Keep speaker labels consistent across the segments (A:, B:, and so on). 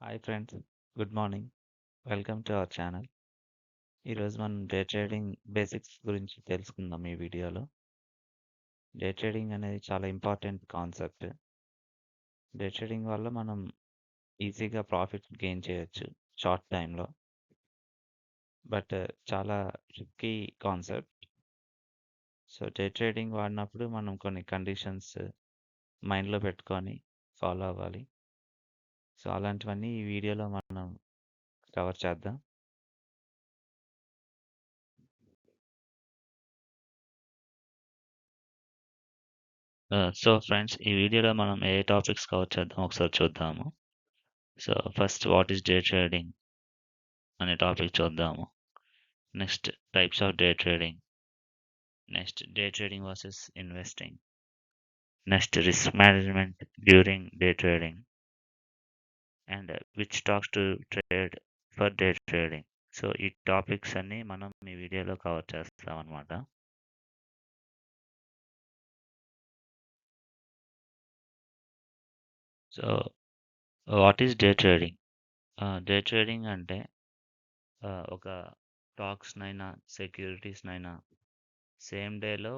A: Hi friends, good morning. Welcome to our channel. ఈరోజు మనం day trading basics గురించి తెలుసుకుందాం ఈ వీడియోలో. డే ట్రేడింగ్ అనేది చాలా ఇంపార్టెంట్ కాన్సెప్ట్. డే ట్రేడింగ్ వల్ల మనం ఈజీగా ప్రాఫిట్ గెయిన్ చేయొచ్చు షార్ట్ టైంలో. బట్ చాలా risky concept. So day trading వాడినప్పుడు మనం కొన్ని కండిషన్స్ మైండ్లో పెట్టుకొని ఫాలో అవ్వాలి. సో అలాంటివన్నీ ఈ వీడియోలో మనం కవర్ చేద్దాం. సో ఫ్రెండ్స్, ఈ వీడియోలో మనం ఏ టాపిక్స్ కవర్ చేద్దాం ఒకసారి చూద్దాము. So first, what is day trading అనే టాపిక్ చూద్దాము. Next, types of day trading. Next, day trading versus investing. Next, risk management during day trading. And which stocks to trade for day trading. So ఈ topics అన్ని మనం ఈ వీడియోలో cover చేస్తాం అనమాట. So what is day trading? Day trading అంటే ఒక స్టాక్స్నైనా సెక్యూరిటీస్నైనా same డేలో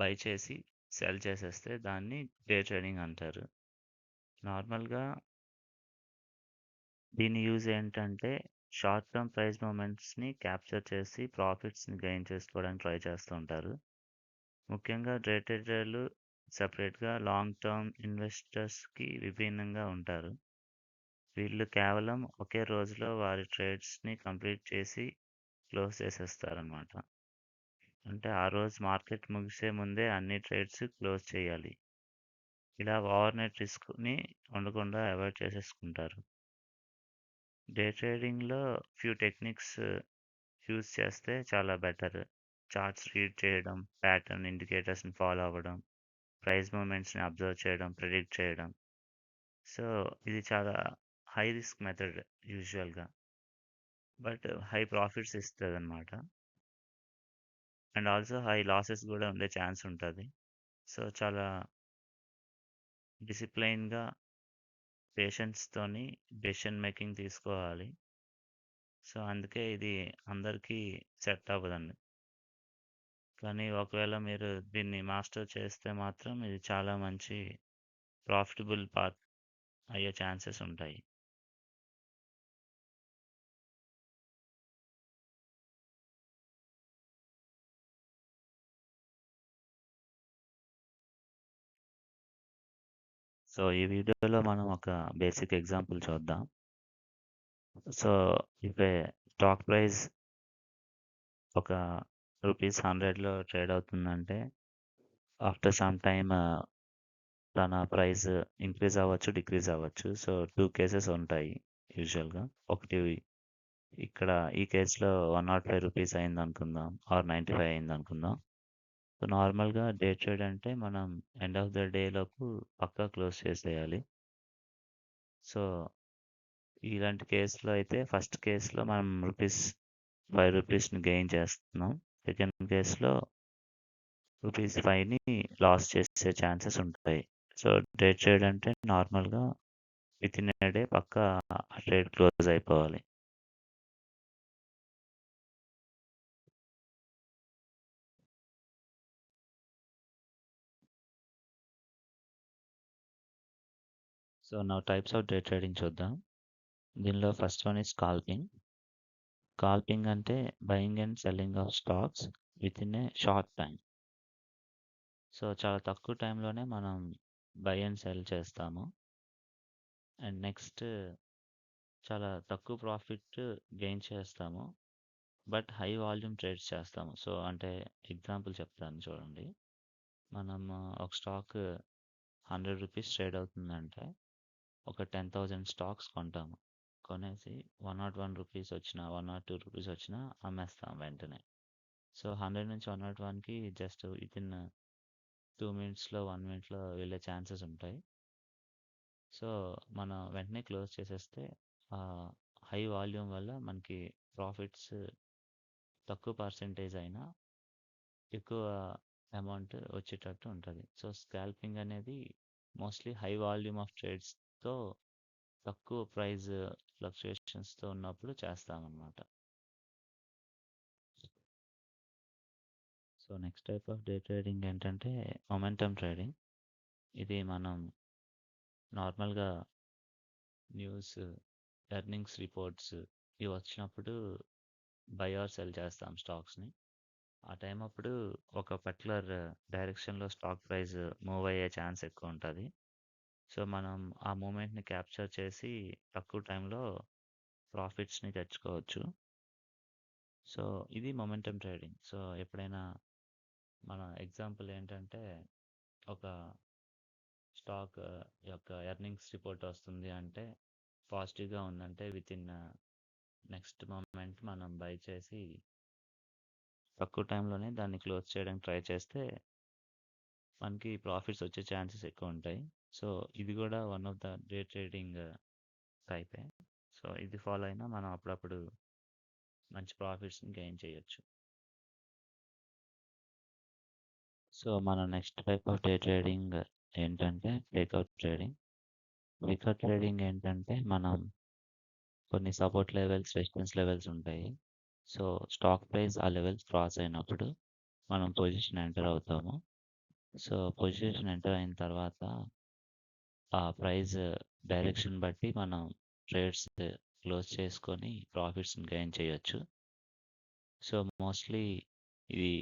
A: బై చేసి సెల్ చేసేస్తే దాన్ని డే ట్రేడింగ్ అంటారు. నార్మల్గా దీని యూజ్ ఏంటంటే షార్ట్ టర్మ్ ప్రైస్ మూమెంట్స్ని క్యాప్చర్ చేసి ప్రాఫిట్స్ని గెయిన్ చేసుకోవడానికి ట్రై చేస్తూ ఉంటారు. ముఖ్యంగా డే ట్రేడర్లు సపరేట్గా లాంగ్ టర్మ్ ఇన్వెస్టర్స్కి విభిన్నంగా ఉంటారు. వీళ్ళు కేవలం ఒకే రోజులో వారి ట్రేడ్స్ని కంప్లీట్ చేసి క్లోజ్ చేసేస్తారనమాట. అంటే ఆ రోజు మార్కెట్ ముగిసే ముందే అన్ని ట్రేడ్స్ క్లోజ్ చేయాలి. ఇలా ఓవర్‌నైట్ రిస్క్‌ని ఉండకుండా అవాయిడ్ చేసేసుకుంటారు. డే ట్రేడింగ్‌లో ఫ్యూ టెక్నిక్స్ యూజ్ చేస్తే చాలా బెటర్. చార్ట్స్ రీడ్ చేయడం, ప్యాటర్న్ ఇండికేటర్స్‌ని ఫాలో అవ్వడం, ప్రైస్ మూవ్‌మెంట్స్‌ని అబ్జర్వ్ చేయడం, ప్రిడిక్ట్ చేయడం. సో, ఇది చాలా హై రిస్క్ మెథడ్ యూజువల్‌గా. బట్ హై ప్రాఫిట్స్ ఇస్తదనమాట. అండ్ ఆల్సో హై లాసెస్ గూడా ఉండే ఛాన్స్ ఉంటది. సో, చాలా డిసిప్లైన్‌గా, పేషెన్స్‌తోని డెసిషన్ మేకింగ్ తీసుకోవాలి. సో, అందుకే ఇది అందరికీ సెట్ అవ్వదండి. కానీ ఒకవేళ మీరు దీన్ని మాస్టర్ చేస్తే మాత్రం ఇది చాలా మంచి ప్రాఫిటబుల్ పాత్ అయ్యే ఛాన్సెస్ ఉంటాయి. సో, ఈ వీడియోలో మనం ఒక బేసిక్ ఎగ్జాంపుల్ చూద్దాం. So, if A stock price ఒక రూపీస్ 100లో ట్రేడ్ అవుతుందంటే ఆఫ్టర్ సమ్ టైమ్ తన ప్రైస్ ఇంక్రీజ్ అవ్వచ్చు, డిక్రీజ్ అవ్వచ్చు. సో, 2 కేసెస్ ఉంటాయి యూజువల్‌గా. ఒకటి ఇక్కడ ఈ కేస్‌లో రూ. 105 అయిందనుకుందాం ఆర్ 95 అయిందనుకుందాం. సో, నార్మల్‌గా డే ట్రేడ్ అంటే మనం ఎండ్ ఆఫ్ ద డే లోపు పక్కా క్లోజ్ చేసేయాలి. సో, ఇలాంటి కేస్‌లో అయితే ఫస్ట్ కేస్‌లో మనం రూ. 5ని గెయిన్ చేస్తున్నాం. సెకండ్ కేస్‌లో రూ. 5ని లాస్ చేసే ఛాన్సెస్ ఉంటాయి. సో, డే ట్రేడ్ అంటే నార్మల్‌గా వితిన్ ఎ డే పక్కా ఆ ట్రేడ్ క్లోజ్ అయిపోవాలి. So, now types of day trading చూద్దాం. దీనిలో first one is scalping. Scalping అంటే buying and selling of stocks within a short time. So, చాలా తక్కువ టైంలోనే మనం బై అండ్ సెల్ చేస్తాము. అండ్ నెక్స్ట్ చాలా తక్కువ ప్రాఫిట్ గెయిన్ చేస్తాము. బట్ హై వాల్యూమ్ ట్రేడ్స్ చేస్తాము. సో, అంటే ఎగ్జాంపుల్ చెప్తాను చూడండి. మనం ఒక స్టాక్ రూ. 100 ట్రేడ్ అవుతుందంటే ఒక 10,000 స్టాక్స్ కొంటాము. కొనేసి రూ. 101 వచ్చినా, రూ. 102 వచ్చినా అమ్మేస్తాం వెంటనే. సో, 100 నుంచి 101కి జస్ట్ వితిన్ 2 మినిట్స్‌లో, 1 మినిట్‌లో వెళ్ళే ఛాన్సెస్ ఉంటాయి. సో, మనం వెంటనే క్లోజ్ చేసేస్తే హై వాల్యూమ్ వల్ల మనకి ప్రాఫిట్స్ తక్కువ పర్సెంటేజ్ అయినా ఎక్కువ అమౌంట్ వచ్చేటట్టు ఉంటది. సో, స్కాల్పింగ్ అనేది మోస్ట్‌లీ హై వాల్యూమ్ ఆఫ్ ట్రేడ్స్‌తో తక్కువ ప్రైస్ ఫ్లక్చుయేషన్స్‌తో ఉన్నప్పుడు చేస్తామనమాట. So, next type of day trading ఏంటంటే మొమెంటమ్ ట్రేడింగ్. ఇది మనం నార్మల్‌గా న్యూస్, ఎర్నింగ్స్ రిపోర్ట్స్ ఇవి వచ్చినప్పుడు బై ఆర్ సెల్ చేస్తాం స్టాక్స్‌ని. ఆ టైం అప్పుడు ఒక పర్టిక్యులర్ డైరెక్షన్‌లో స్టాక్ ప్రైస్ మూవ్ అయ్యే ఛాన్స్ ఎక్కువుంటది. సో, మనం ఆ మూవ్‌మెంట్‌ని క్యాప్చర్ చేసి తక్కువ టైంలో ప్రాఫిట్స్‌ని తెచ్చుకోవచ్చు. సో, ఇది మొమెంటమ్ ట్రేడింగ్. సో, ఎప్పుడైనా మన ఎగ్జాంపుల్ ఏంటంటే ఒక స్టాక్ యొక్క ఎర్నింగ్స్ రిపోర్ట్ వస్తుంది అంటే పాజిటివ్‌గా ఉందంటే వితిన్ నెక్స్ట్ మొమెంట్ మనం బై చేసి తక్కువ టైంలోనే దాన్ని క్లోజ్ చేయడానికి ట్రై చేస్తే మనకి ప్రాఫిట్స్ వచ్చే ఛాన్సెస్ ఎక్కువ ఉంటాయి. సో, ఇది కూడా one of the day trading టైపే. సో, ఇది ఫాలో అయినా మనం అప్పుడప్పుడు మంచి ప్రాఫిట్స్‌ని గెయిన్ చేయొచ్చు. సో, మన next type of day trading ఏంటంటే బ్రేక్అవుట్ ట్రేడింగ్. బ్రేక్అవుట్ ట్రేడింగ్ ఏంటంటే మనం కొన్ని సపోర్ట్ లెవెల్స్, రెసిస్టెన్స్ లెవెల్స్ ఉంటాయి. సో, స్టాక్ ప్రైస్ ఆ లెవెల్స్ క్రాస్ అయినప్పుడు మనం పొజిషన్ ఎంటర్ అవుతాము. సో, పొజిషన్ ఎంటర్ అయిన తర్వాత ఆ ప్రైస్ డైరెక్షన్ బట్టి మనం ట్రేడ్స్ క్లోజ్ చేసుకొని ప్రాఫిట్స్‌ని గెయిన్ చేయొచ్చు. సో, మోస్ట్‌లీ ఇది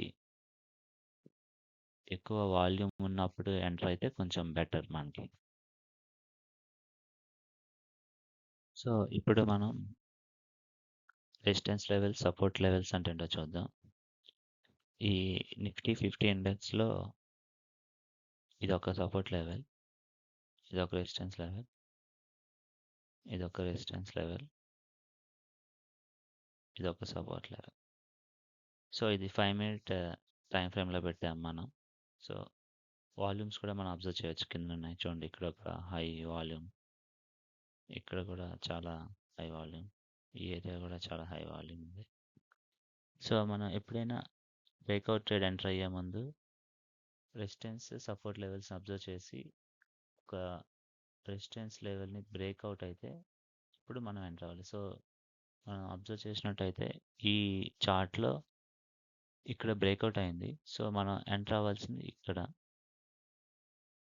A: ఎక్కువ వాల్యూమ్ ఉన్నప్పుడు ఎంటర్ అయితే కొంచెం బెటర్ మనకి. సో, ఇప్పుడు మనం రెసిస్టెన్స్ లెవెల్స్, సపోర్ట్ లెవెల్స్ అంటే ఏంటో చూద్దాం. ఈ నిఫ్టీ 50 ఇండెక్స్‌లో ఇదొక సపోర్ట్ లెవెల్, ఇదొక రెసిస్టెన్స్ లెవెల్, ఇదొక రెసిస్టెన్స్ లెవెల్, ఇదొక సపోర్ట్ లెవెల్. సో, ఇది 5 మినిట్ టైమ్ ఫ్రేమ్‌లో పెట్టాం మనం. సో, వాల్యూమ్స్ కూడా మనం అబ్జర్వ్ చేయొచ్చు. కిందున్నాయి చూడండి. ఇక్కడ ఒక హై వాల్యూమ్, ఇక్కడ కూడా చాలా హై వాల్యూమ్, ఈ ఏరియా కూడా చాలా హై వాల్యూమ్ ఉంది. సో, మనం ఎప్పుడైనా బ్రేక్అవుట్ ట్రేడ్ ఎంటర్ అయ్యే ముందు రెసిస్టెన్స్, సపోర్ట్ లెవెల్స్‌ని అబ్జర్వ్ చేసి ఒక రెసిస్టెన్స్ లెవెల్‌ని బ్రేక్అవుట్ అయితే ఇప్పుడు మనం ఎంటర్ అవ్వాలి. సో, మనం అబ్జర్వ్ చేసినట్టయితే ఈ చార్ట్‌లో ఇక్కడ బ్రేక్అవుట్ అయింది. సో, మనం ఎంటర్ అవ్వాల్సింది ఇక్కడ.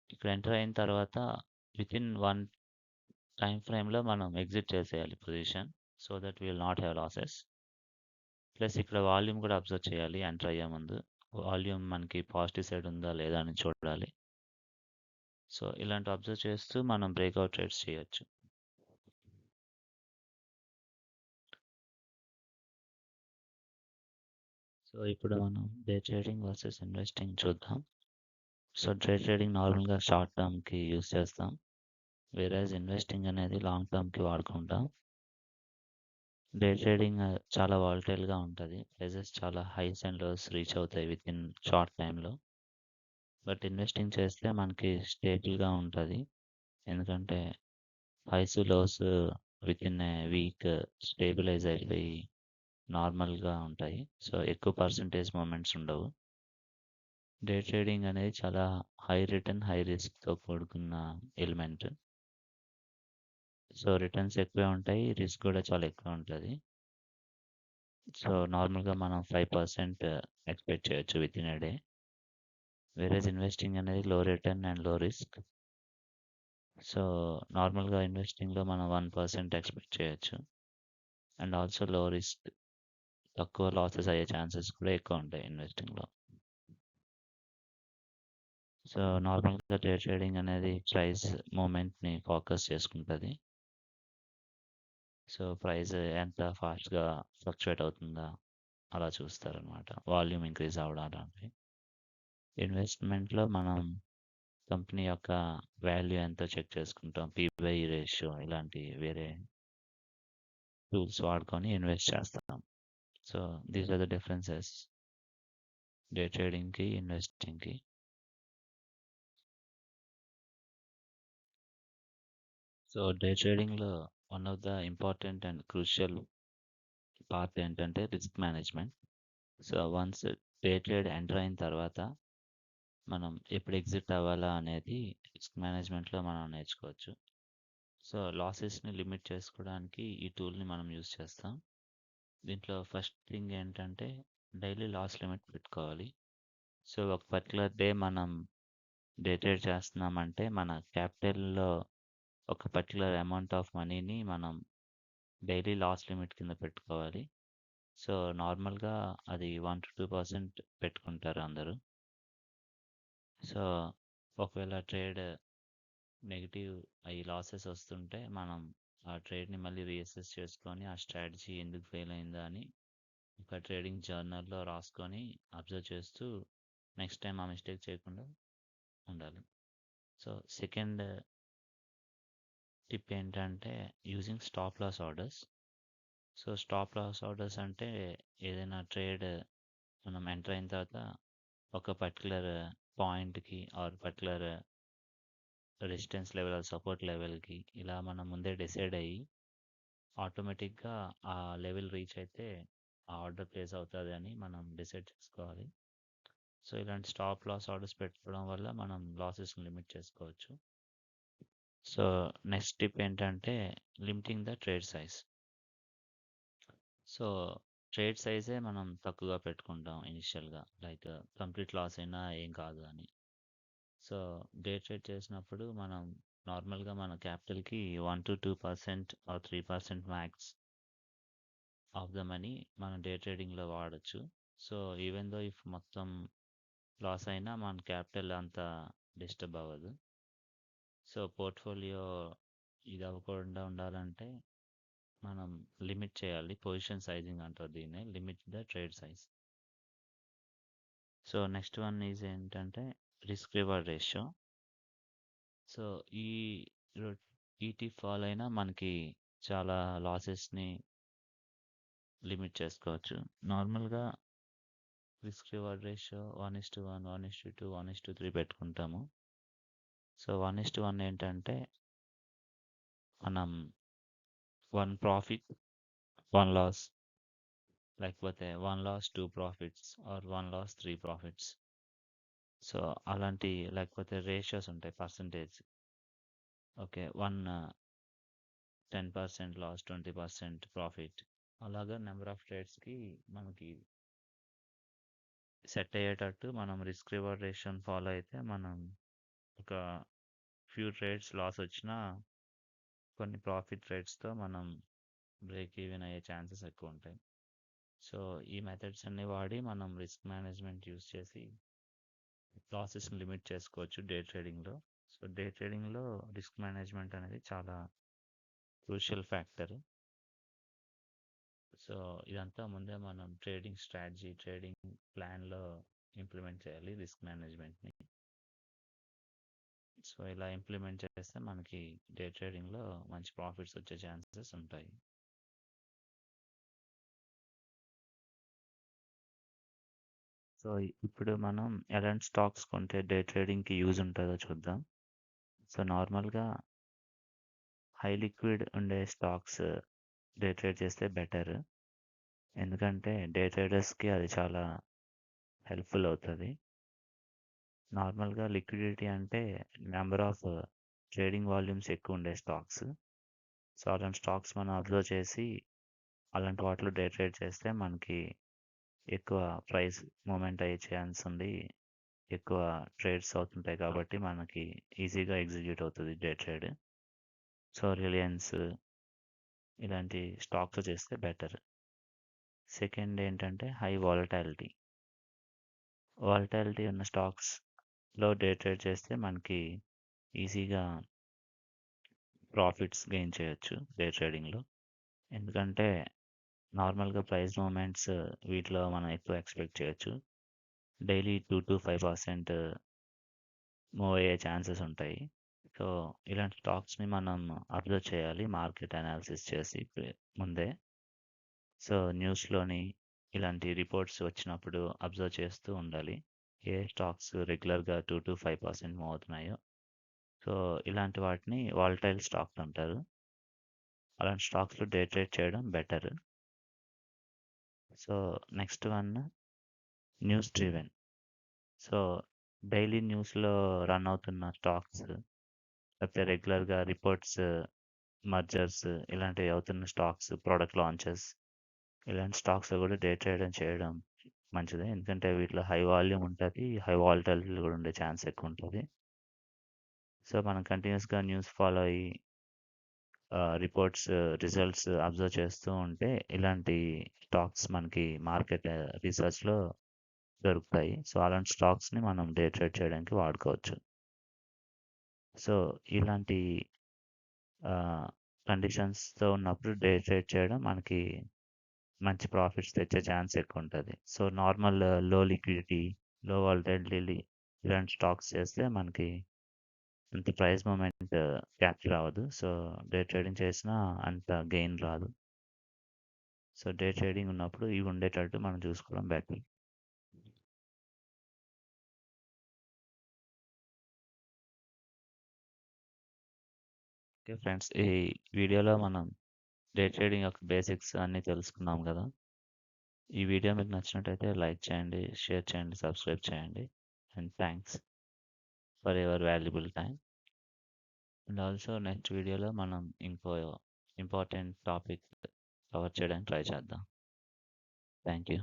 A: ఇక్కడ ఎంటర్ అయిన తర్వాత వితిన్ 1 టైమ్ ఫ్రేమ్‌లో మనం ఎగ్జిట్ చేసేయాలి position. So that we will not have losses. Plus ఇక్కడ వాల్యూమ్ కూడా అబ్జర్వ్ చేయాలి ఎంటర్ అయ్యే ముందు. వాల్యూమ్ మనకి పాజిటివ్ సైడ్ ఉందా లేదా అని చూడాలి. సో, ఇలాంటివి అబ్జర్వ్ చేస్తూ మనం బ్రేక్అవుట్ ట్రేడ్స్ చేయొచ్చు. సో, ఇప్పుడు మనం డే ట్రేడింగ్ వర్సెస్ ఇన్వెస్టింగ్ చూద్దాం. సో, డే ట్రేడింగ్ నార్మల్‌గా షార్ట్ టర్మ్‌కి యూజ్ చేస్తాం. వేరేస్ ఇన్వెస్టింగ్ అనేది లాంగ్ టర్మ్‌కి వాడుకుంటాం. డే ట్రేడింగ్ చాలా వాలటైల్‌గా ఉంటది. ప్రైజెస్ చాలా హైస్ అండ్ లోస్ రీచ్ అవుతాయి వితిన్ షార్ట్ టైమ్‌లో. బట్ ఇన్వెస్టింగ్ చేస్తే మనకి స్టేబుల్‌గా ఉంటది. ఎందుకంటే హైస్, లోస్ వితిన్ ఏ వీక్ స్టేబిలైజ్ అయిపోయి నార్మల్‌గా ఉంటాయి. సో, ఎక్కువ పర్సెంటేజ్ మూవ్‌మెంట్స్ ఉండవు. డే ట్రేడింగ్ అనేది చాలా హై రిటర్న్, హై రిస్క్‌తో కూడుకున్న ఎలిమెంట్. సో, రిటర్న్స్ ఎక్కువే ఉంటాయి. రిస్క్ కూడా చాలా ఎక్కువ ఉంటది. సో, నార్మల్‌గా మనం 5% ఎక్స్‌పెక్ట్ చేయొచ్చు within a day. Whereas investing అనేది లో రిటర్న్ అండ్ లో రిస్క్. సో, నార్మల్‌గా ఇన్వెస్టింగ్‌లో మనం 1% ఎక్స్‌పెక్ట్ చేయొచ్చు. అండ్ ఆల్సో లో రిస్క్. తక్కువ లాసెస్ అయ్యే ఛాన్సెస్ కూడా ఎక్కువ ఉంటాయి ఇన్వెస్టింగ్‌లో. సో, నార్మల్‌గా డే ట్రేడింగ్ అనేది ప్రైస్ మూవ్‌మెంట్‌ని ఫోకస్ చేసుకుంటది. సో, ప్రైస్ ఎంత ఫాస్ట్‌గా ఫ్లక్చుయేట్ అవుతుందా అలా చూస్తారనమాట. వాల్యూమ్ ఇంక్రీజ్ అవ్వడం అలాంటివి. ఇన్వెస్ట్‌మెంట్‌లో మనం కంపెనీ యొక్క వాల్యూ ఎంతో చెక్ చేసుకుంటాం. పీ/బై రేషియో ఇలాంటి వేరే టూల్స్ వాడుకొని ఇన్వెస్ట్ చేస్తాం. So, these are the differences day ట్రేడింగ్‌కి, ఇన్వెస్టింగ్‌కి. సో, డే ట్రేడింగ్‌లో one of the important and crucial part ఏంటంటే risk management. So, once day trade enter అయిన తర్వాత మనం ఎప్పుడు ఎగ్జిట్ అవ్వాలా అనేది రిస్క్ మేనేజ్‌మెంట్‌లో మనం నేర్చుకోవచ్చు. సో లాసెస్ని లిమిట్ చేసుకోవడానికి ఈ టూల్ని మనం యూజ్ చేస్తాం. దీంట్లో ఫస్ట్ థింగ్ ఏంటంటే డైలీ లాస్ లిమిట్ పెట్టుకోవాలి. సో ఒక పర్టికులర్ డే మనం డే ట్రేడ్ చేస్తున్నామంటే మన క్యాపిటల్లో ఒక పర్టికులర్ అమౌంట్ ఆఫ్ మనీని మనం డైలీ లాస్ లిమిట్ కింద పెట్టుకోవాలి. సో నార్మల్గా అది 1 to 2% పెట్టుకుంటారు అందరూ. సో ఒకవేళ ట్రేడ్ నెగిటివ్ అయ్యి లాసెస్ వస్తుంటే మనం ఆ ట్రేడ్ని మళ్ళీ రీఅసెస్ చేసుకొని ఆ స్ట్రాటజీ ఎందుకు ఫెయిల్ అయిందా అని ఒక ట్రేడింగ్ జర్నల్లో రాసుకొని అబ్జర్వ్ చేస్తూ నెక్స్ట్ టైం ఆ మిస్టేక్ చేయకుండా ఉండాలి. సో సెకండ్ టిప్ ఏంటంటే using stop loss orders. So stop loss orders అంటే ఏదైనా ట్రేడ్ మనం ఎంటర్ అయిన తర్వాత ఒక పర్టికులర్ పాయింట్కి or particular resistance level support లెవెల్కి ఇలా మనం ముందే డిసైడ్ అయ్యి ఆటోమేటిక్గా ఆ లెవెల్ రీచ్ అయితే ఆ ఆర్డర్ ప్లేస్ అవుతుంది అని మనం డిసైడ్ చేసుకోవాలి. సో ఇలాంటి స్టాప్ లాస్ ఆర్డర్స్ పెట్టుకోవడం వల్ల మనం లాసెస్ని లిమిట్ చేసుకోవచ్చు. సో నెక్స్ట్ టిప్ ఏంటంటే limiting the trade size. So trade సైజే మనం తక్కువగా పెట్టుకుంటాం ఇనిషియల్గా, లైక్ కంప్లీట్ లాస్ అయినా ఏం కాదు అని. సో డే ట్రేడ్ చేసినప్పుడు మనం నార్మల్గా మన క్యాపిటల్కి 1 to 2% or 3% max of the money మనం డే ట్రేడింగ్లో వాడచ్చు. సో ఈవెన్ దో ఇఫ్ మొత్తం లాస్ అయినా మన క్యాపిటల్ అంత డిస్టర్బ్ అవ్వదు. సో పోర్ట్ఫోలియో ఇది అవ్వకుండా ఉండాలంటే మనం లిమిట్ చేయాలి. పొజిషన్ సైజింగ్ అంటారు దీన్ని, limit the trade size. So next one is ఏంటంటే రిస్క్ రివార్డ్ రేషియో. సో ఈ ఈ టిప్ ఫాలో అయినా మనకి చాలా లాసెస్ని లిమిట్ చేసుకోవచ్చు. నార్మల్గా రిస్క్ రివార్డ్ రేషియో 1:1, 1:2, 1:3 పెట్టుకుంటాము. సో 1:1 ఏంటంటే మనం 1 ప్రాఫిట్ 1 లాస్, లేకపోతే 1 loss 2 profits or 1 loss 3 profits. So అలాంటి లేకపోతే రేషియోస్ ఉంటాయి పర్సంటేజ్. ఓకే 10% లాస్ 20% ప్రాఫిట్, అలాగా నెంబర్ ఆఫ్ ట్రేడ్స్కి మనకి సెట్ అయ్యేటట్టు మనం రిస్క్ రివార్డ్ రేషియోని ఫాలో అయితే మనం ఒక ఫ్యూ ట్రేడ్స్ లాస్ వచ్చినా కొన్ని ప్రాఫిట్ ట్రేడ్స్తో మనం బ్రేక్ ఈవెన్ అయ్యే ఛాన్సెస్ ఎక్కువ ఉంటాయి. సో ఈ మెథడ్స్ అన్ని వాడి మనం రిస్క్ మేనేజ్మెంట్ యూస్ చేసి లాసెస్ని లిమిట్ చేసుకోవచ్చు డే ట్రేడింగ్లో. సో డే ట్రేడింగ్లో రిస్క్ మేనేజ్మెంట్ అనేది చాలా క్రూషియల్ ఫ్యాక్టర్. సో ఇదంతా ముందే మనం ట్రేడింగ్ స్ట్రాటజీ, ట్రేడింగ్ ప్లాన్లో ఇంప్లిమెంట్ చేయాలి రిస్క్ మేనేజ్మెంట్ని. సో ఇలా ఇంప్లిమెంట్ చేస్తే మనకి డే ట్రేడింగ్లో మంచి ప్రాఫిట్స్ వచ్చే ఛాన్సెస్ ఉంటాయి. సో ఇప్పుడు మనం ఎలాంటి స్టాక్స్ కొంటే డే ట్రేడింగ్కి యూజ్ ఉంటుందో చూద్దాం. సో నార్మల్గా హై లిక్విడ్ ఉండే స్టాక్స్ డే ట్రేడ్ చేస్తే బెటర్, ఎందుకంటే డే ట్రేడర్స్కి అది చాలా హెల్ప్ఫుల్ అవుతుంది. నార్మల్గా లిక్విడిటీ అంటే నెంబర్ ఆఫ్ ట్రేడింగ్ వాల్యూమ్స్ ఎక్కువ ఉండే స్టాక్స్. సో అలాంటి స్టాక్స్ మనం అబ్జర్వ్ చేసి అలాంటి వాటిలో డే ట్రేడ్ చేస్తే మనకి ఎక్కువ ప్రైస్ మూమెంట్ అయ్యే ఛాన్స్ ఉంది, ఎక్కువ ట్రేడ్స్ అవుతుంటాయి కాబట్టి మనకి ఈజీగా ఎగ్జిక్యూట్ అవుతుంది డే ట్రేడ్. సో రిలయన్స్ ఇలాంటి స్టాక్స్ చేస్తే బెటర్. సెకండ్ ఏంటంటే హై వాలటాలిటీ. వాలటాలిటీ ఉన్న స్టాక్స్లో డే ట్రేడ్ చేస్తే మనకి ఈజీగా ప్రాఫిట్స్ గెయిన్ చేయొచ్చు డే ట్రేడింగ్లో. ఎందుకంటే నార్మల్గా ప్రైస్ మూమెంట్స్ వీటిలో మనం ఎక్కువ ఎక్స్పెక్ట్ చేయొచ్చు. డైలీ 2 to 5% మూవ్ అయ్యే ఛాన్సెస్ ఉంటాయి. సో ఇలాంటి స్టాక్స్ని మనం అబ్జర్వ్ చేయాలి మార్కెట్ అనాలిసిస్ చేసి ముందే. సో న్యూస్లోని ఇలాంటి రిపోర్ట్స్ వచ్చినప్పుడు అబ్జర్వ్ చేస్తూ ఉండాలి ఏ స్టాక్స్ రెగ్యులర్గా 2 to 5% మూవ్ అవుతున్నాయో. సో ఇలాంటి వాటిని వాలటైల్ స్టాక్స్ అంటారు. అలాంటి స్టాక్స్లో డే ట్రేడ్ చేయడం better. So next one news driven. So daily న్యూస్లో రన్ అవుతున్న స్టాక్స్ లేకపోతే రెగ్యులర్గా రిపోర్ట్స్ మర్జర్స్ ఇలాంటివి అవుతున్న స్టాక్స్, ప్రొడక్ట్ లాంచెస్ ఇలాంటి స్టాక్స్‌లో కూడా డే ట్రేడింగ్ చేయడం మంచిదే. ఎందుకంటే వీటిలో హై వాల్యూమ్ ఉంటది. హై వాలటాలిటీ కూడా ఉండే ఛాన్స్ ఎక్కువుంటది. సో, మనం కంటిన్యూయస్‌గా న్యూస్ ఫాలో అయ్యి రిపోర్ట్స్, రిజల్ట్స్ అబ్జర్వ్ చేస్తూ ఉంటే ఇలాంటి స్టాక్స్ మనకి మార్కెట్ రీసెర్చ్‌లో దొరుకుతాయి. సో, అలాంటి స్టాక్స్‌ని మనం డే ట్రేడ్ చేయడానికి వాడుకోవచ్చు. సో, ఇలాంటి కండిషన్స్‌తో ఉన్నప్పుడు డే ట్రేడ్ చేయడం మనకి మంచి ప్రాఫిట్స్ తెచ్చే ఛాన్స్ ఎక్కువుంటది. సో, నార్మల్ లో లిక్విడిటీ, లో వాలటాలిటీ ఇలాంటి స్టాక్స్ చేస్తే మనకి అంత ప్రైస్ మూవ్‌మెంట్ క్యాప్చర్ అవ్వదు. సో, డే ట్రేడింగ్ చేసినా అంత గెయిన్ రాదు. సో, డే ట్రేడింగ్ ఉన్నప్పుడు ఇవి ఉండేటట్టు మనం చూసుకోవడం బెటర్. Okay friends. ఈ వీడియోలో మనం డే ట్రేడింగ్ యొక్క బేసిక్స్ అన్నీ తెలుసుకున్నాం కదా! ఈ వీడియో మీకు నచ్చినట్టయితే లైక్ చేయండి, షేర్ చేయండి, సబ్స్క్రైబ్ చేయండి. And thanks for your valuable time. And also next వీడియోలో మనం ఇంకో ఇంపార్టెంట్ టాపిక్ కవర్ చేయడానికి ట్రై చేద్దాం. Thank you.